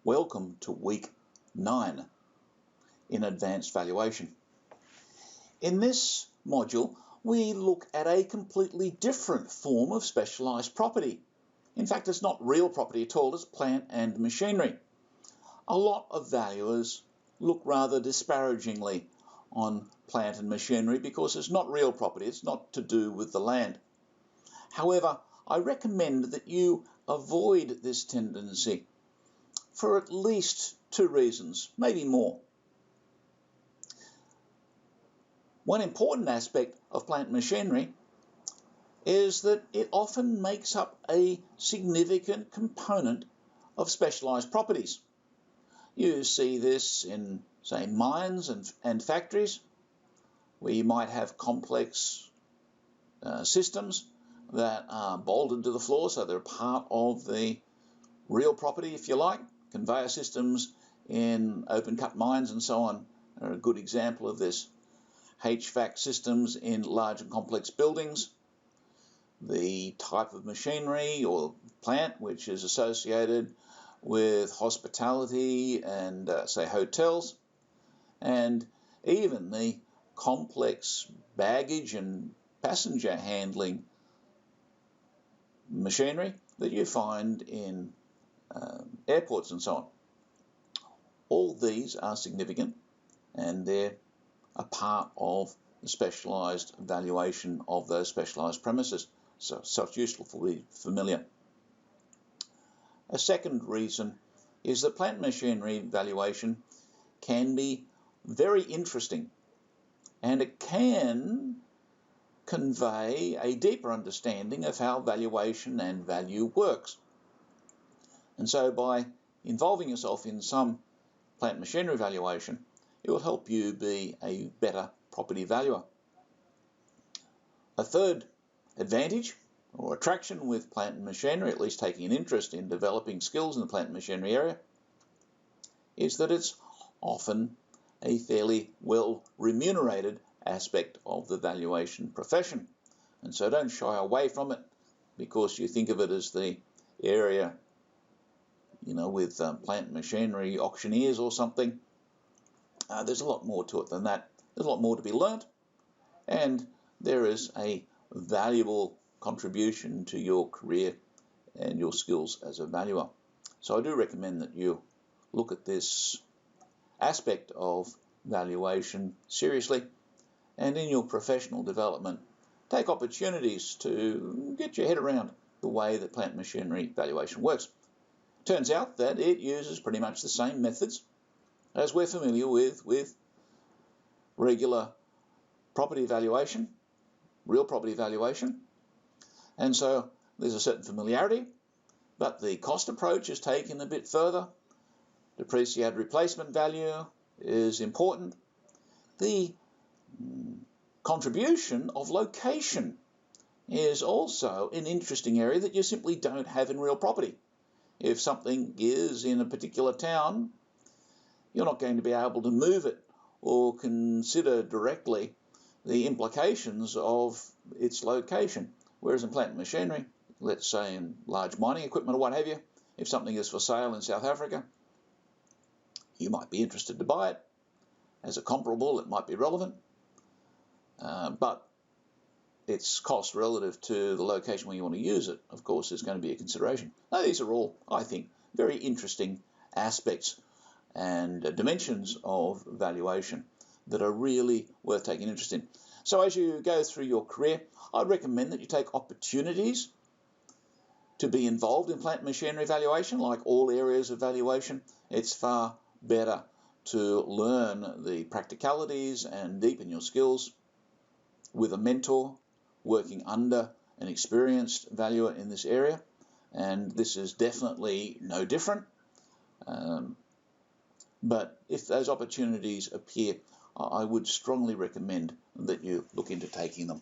Welcome to week 9 in advanced valuation. In this module, we look at a completely different form of specialised property. In fact, it's not real property at all, it's plant and machinery. A lot of valuers look rather disparagingly on plant and machinery because it's not real property, it's not to do with the land. However, I recommend that you avoid this tendency for at least 2 reasons, maybe more. One important aspect of plant machinery is that it often makes up a significant component of specialised properties. You see this in, say, mines and factories, where you might have complex systems that are bolted to the floor, so they're part of the real property, if you like. Conveyor systems in open-cut mines and so on are a good example of this. HVAC systems in large and complex buildings, the type of machinery or plant which is associated with hospitality and, say, hotels, and even the complex baggage and passenger handling machinery that you find in airports and so on. All these are significant, and they're a part of the specialised valuation of those specialised premises. So it's useful to be familiar. A second reason is that plant machinery valuation can be very interesting, and it can convey a deeper understanding of how valuation and value works. And so by involving yourself in some plant machinery valuation, it will help you be a better property valuer. A third advantage or attraction with plant and machinery, at least taking an interest in developing skills in the plant and machinery area, is that it's often a fairly well remunerated aspect of the valuation profession. And so don't shy away from it because you think of it as the area, with plant and machinery auctioneers or something. There's a lot more to it than that. There's a lot more to be learnt, and there is a valuable contribution to your career and your skills as a valuer. So I do recommend that you look at this aspect of valuation seriously, and in your professional development, take opportunities to get your head around the way that plant machinery valuation works. Turns out that it uses pretty much the same methods as we're familiar with regular property valuation, real property valuation. And so there's a certain familiarity, but the cost approach is taken a bit further. Depreciated replacement value is important. The contribution of location is also an interesting area that you simply don't have in real property. If something is in a particular town, you're not going to be able to move it or consider directly the implications of its location. Whereas in plant and machinery, let's say in large mining equipment or what have you, if something is for sale in South Africa, you might be interested to buy it. As a comparable, it might be relevant, but its cost relative to the location where you want to use it, of course, is going to be a consideration. Now, these are all, I think, very interesting aspects and dimensions of valuation that are really worth taking interest in. So as you go through your career, I recommend that you take opportunities to be involved in plant and machinery valuation. Like all areas of valuation, it's far better to learn the practicalities and deepen your skills with a mentor working under an experienced valuer in this area, and this is definitely no different. But if those opportunities appear, I would strongly recommend that you look into taking them.